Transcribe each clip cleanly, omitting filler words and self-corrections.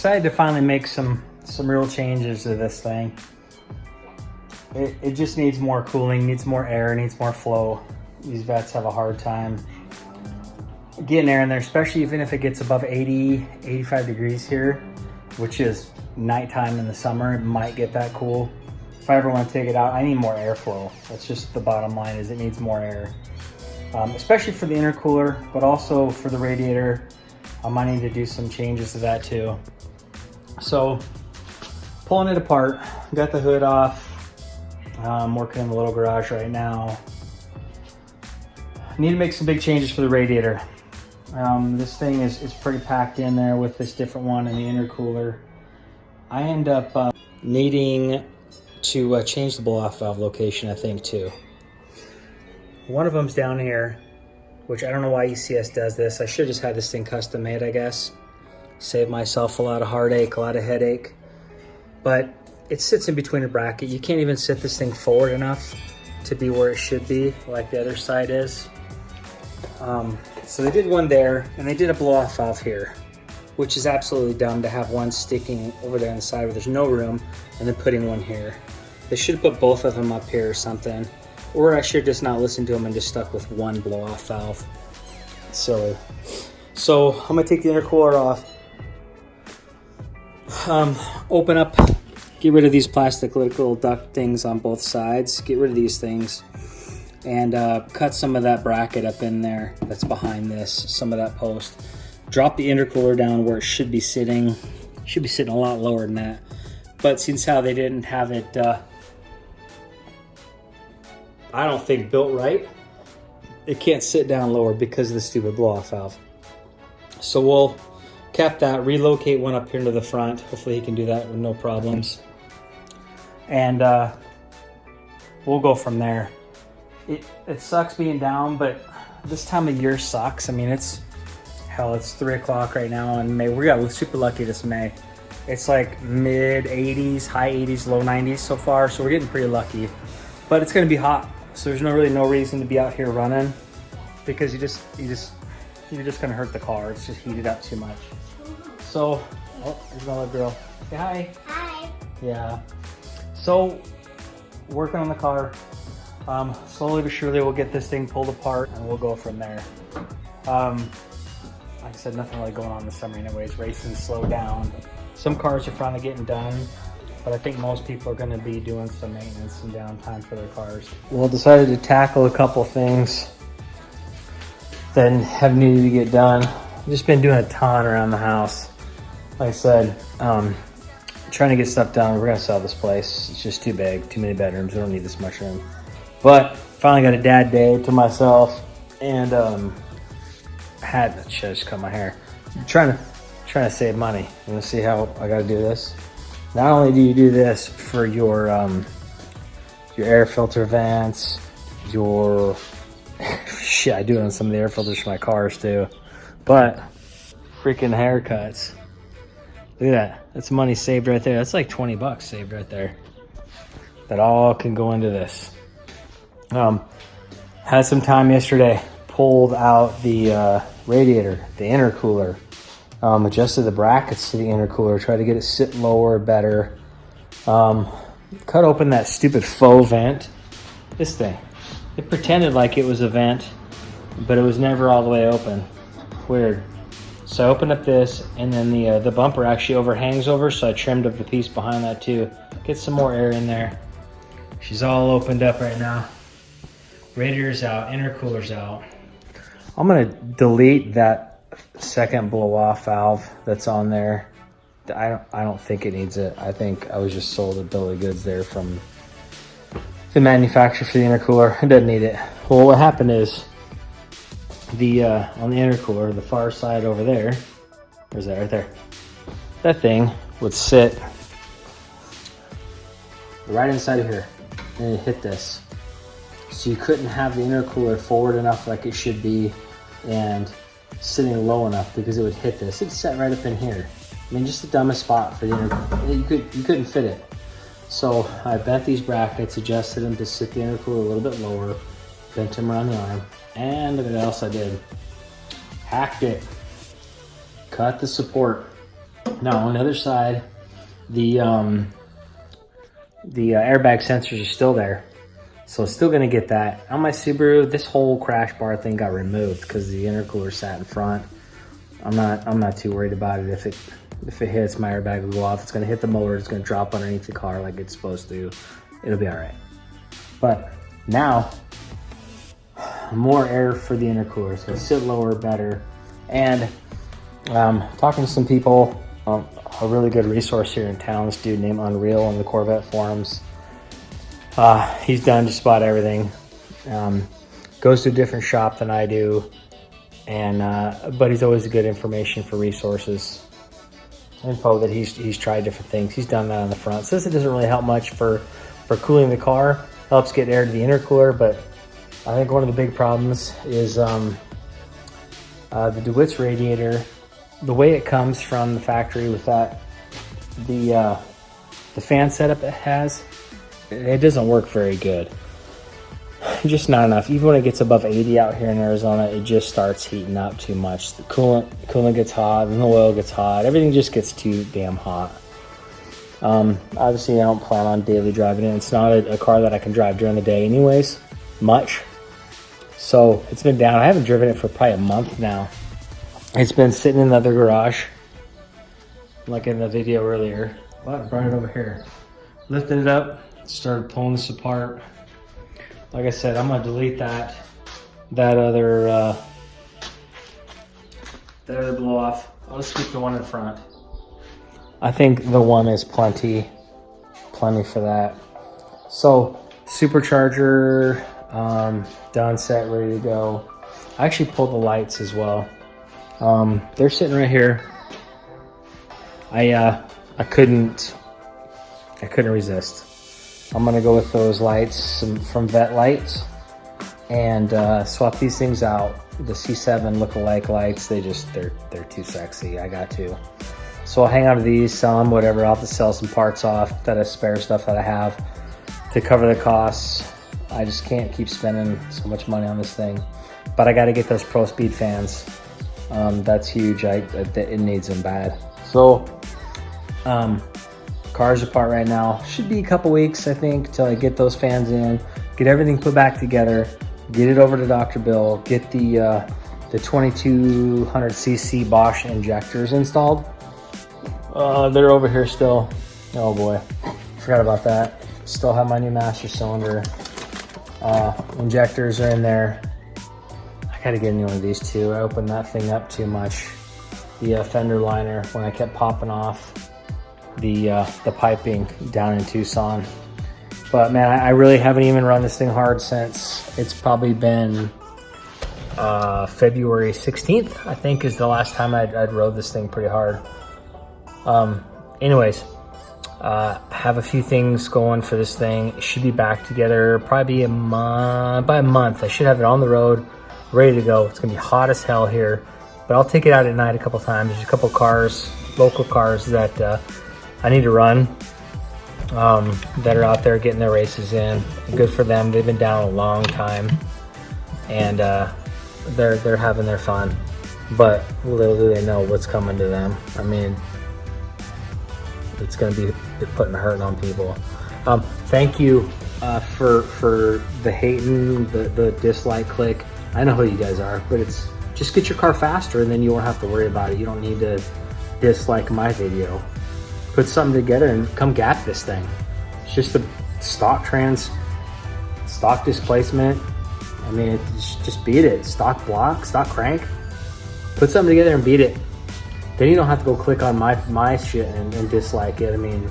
decided to finally make some real changes to this thing. It just needs more cooling, needs more air, needs more flow. These vets have a hard time getting air in there, especially even if it gets above 80, 85 degrees here, which is nighttime in the summer. It might get that cool. If I ever want to take it out, I need more airflow. That's just the bottom line, is it needs more air. Especially for the intercooler, but also for the radiator. I might need to do some changes to that too. So, pulling it apart, got the hood off. I'm working in the little garage right now. Need to make some big changes for the radiator. This thing is pretty packed in there with this different one and the intercooler. I end up needing to change the blow-off valve location, I think, too. One of them's down here, which I don't know why ECS does this. I should just have this thing custom made, I guess. Save myself a lot of heartache, a lot of headache. But it sits in between a bracket. You can't even sit this thing forward enough to be where it should be, like the other side is. So they did one there, and they did a blow-off valve here, which is absolutely dumb to have one sticking over there on the side where there's no room, and then putting one here. They should have put both of them up here or something. Or I should just not listen to them and just stuck with one blow-off valve. Silly. So I'm gonna take the intercooler off. Open up, get rid of these plastic little duct things on both sides. Get rid of these things. And cut some of that bracket up in there that's behind this, some of that post. Drop the intercooler down where it should be sitting. Should be sitting a lot lower than that. But since how they didn't have it, I don't think built right, it can't sit down lower because of the stupid blow-off valve. So we'll cap that, relocate one up here to the front. Hopefully he can do that with no problems. And we'll go from there. It sucks being down, but this time of year sucks. I mean, it's 3 o'clock right now in May. We got super lucky this May. It's like mid 80s, high 80s, low 90s so far, so we're getting pretty lucky. But it's gonna be hot, so there's really no reason to be out here running, because you're just gonna hurt the car. It's just heated up too much. So, oh, there's my little girl. Say hi. Hi. Yeah. So, working on the car. Slowly but surely we'll get this thing pulled apart and we'll go from there. Like I said, nothing really going on this summer anyways. Racing's slowed down. Some cars are finally getting done, but I think most people are going to be doing some maintenance and downtime for their cars. Well, decided to tackle a couple things that have needed to get done. I've just been doing a ton around the house. Like I said, trying to get stuff done. We're going to sell this place. It's just too big, too many bedrooms. We don't need this much room. But finally got a dad day to myself, and should I just cut my hair? I'm trying to save money. You want to see how I got to do this? Not only do you do this for your air filter vents, your shit, I do it on some of the air filters for my cars too, but freaking haircuts. Look at that. That's money saved right there. That's like 20 bucks saved right there. That all can go into this. Had some time yesterday, pulled out the radiator, the intercooler, adjusted the brackets to the intercooler, tried to get it sit lower, better. Cut open that stupid faux vent. This thing. It pretended like it was a vent, but it was never all the way open. Weird. So I opened up this, and then the bumper actually overhangs over, so I trimmed up the piece behind that too. Get some more air in there. She's all opened up right now. Radiator's out, intercooler's out. I'm gonna delete that second blow-off valve that's on there. I don't think it needs it. I think I was just sold a bill of goods there from the manufacturer for the intercooler. It doesn't need it. Well, what happened is on the intercooler, the far side over there, where's that? Right there. That thing would sit right inside of here, and it hit this. So you couldn't have the intercooler forward enough like it should be and sitting low enough because it would hit this. It sat right up in here. I mean, just the dumbest spot for the intercooler. You couldn't fit it. So I bent these brackets, adjusted them to sit the intercooler a little bit lower, bent them around the arm, and look at what else I did. Hacked it. Cut the support. Now on the other side, the airbag sensors are still there. So it's still gonna get that. On my Subaru, this whole crash bar thing got removed because the intercooler sat in front. I'm not too worried about it. If it hits, my airbag will go off. It's gonna hit the motor, it's gonna drop underneath the car like it's supposed to. It'll be all right. But now, more air for the intercooler. It's gonna sit lower, better. And talking to some people, a really good resource here in town, this dude named Unreal on the Corvette forums. He's done just about everything. Goes to a different shop than I do, and but he's always good information for resources. Info that he's tried different things. He's done that on the front. Since it doesn't really help much for cooling the car, helps get air to the intercooler, but I think one of the big problems is the DeWitt's radiator. The way it comes from the factory with that, the fan setup it has, it doesn't work very good. Just not enough. Even when it gets above 80 out here in Arizona, it just starts heating up too much. The coolant gets hot, and the oil gets hot. Everything just gets too damn hot. Obviously, I don't plan on daily driving it. It's not a car that I can drive during the day anyways, much. So it's been down. I haven't driven it for probably a month now. It's been sitting in the other garage, like in the video earlier. But I brought it over here. Lifted it up, started pulling this apart. Like I said, I'm gonna delete that other blow off. I'll just keep the one in front. I think the one is plenty for that. So supercharger done, set, ready to go. I actually pulled the lights as well. They're sitting right here. I couldn't resist. I'm gonna go with those lights from Vet Lights and swap these things out. The C7 lookalike lights, they're too sexy. I got to. So I'll hang on to these, sell them, whatever. I'll have to sell some parts off that I spare stuff that I have to cover the costs. I just can't keep spending so much money on this thing. But I got to get those Pro Speed fans. That's huge. It needs them bad. So car's apart right now. Should be a couple weeks, I think, till I get those fans in, get everything put back together, get it over to Dr. Bill, get the 2200cc Bosch injectors installed. They're over here still. Oh boy, forgot about that. Still have my new master cylinder. Injectors are in there. I gotta get a new one of these too. I opened that thing up too much. The fender liner, when I kept popping off the piping down in Tucson. But man, I really haven't even run this thing hard since it's probably been February 16th, I think, is the last time I'd rode this thing pretty hard. Anyways, have a few things going for this thing. It should be back together probably by a month. I should have it on the road, ready to go. It's gonna be hot as hell here, but I'll take it out at night a couple times. There's a couple cars, local cars that I need to run that are out there getting their races in. Good for them. They've been down a long time, and they're having their fun. But little do they know what's coming to them. I mean, it's going to be putting a hurt on people. Thank you for the hating, the dislike click. I know who you guys are, but it's just get your car faster, and then you won't have to worry about it. You don't need to dislike my video. Put something together and come gap this thing. It's just a stock displacement. I mean, just beat it. Stock block, stock crank. Put something together and beat it. Then you don't have to go click on my shit and dislike it. I mean,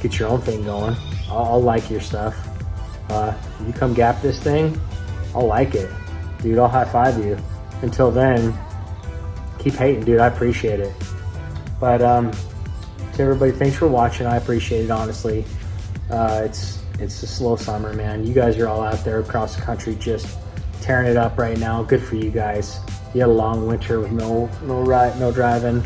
get your own thing going. I'll like your stuff. You come gap this thing, I'll like it. Dude, I'll high five you. Until then, keep hating, dude. I appreciate it. But to everybody, thanks for watching. I appreciate it, honestly. It's a slow summer, man. You guys are all out there across the country just tearing it up right now. Good for you guys. You had a long winter with no driving.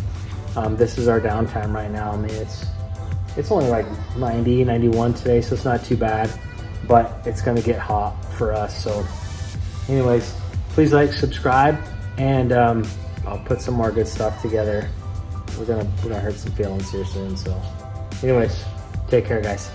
This is our downtime right now. I mean, it's only like 90, 91 today, so it's not too bad, but it's gonna get hot for us. So anyways, please like, subscribe, and I'll put some more good stuff together we're gonna hurt some feelings here soon. So anyways, take care, guys.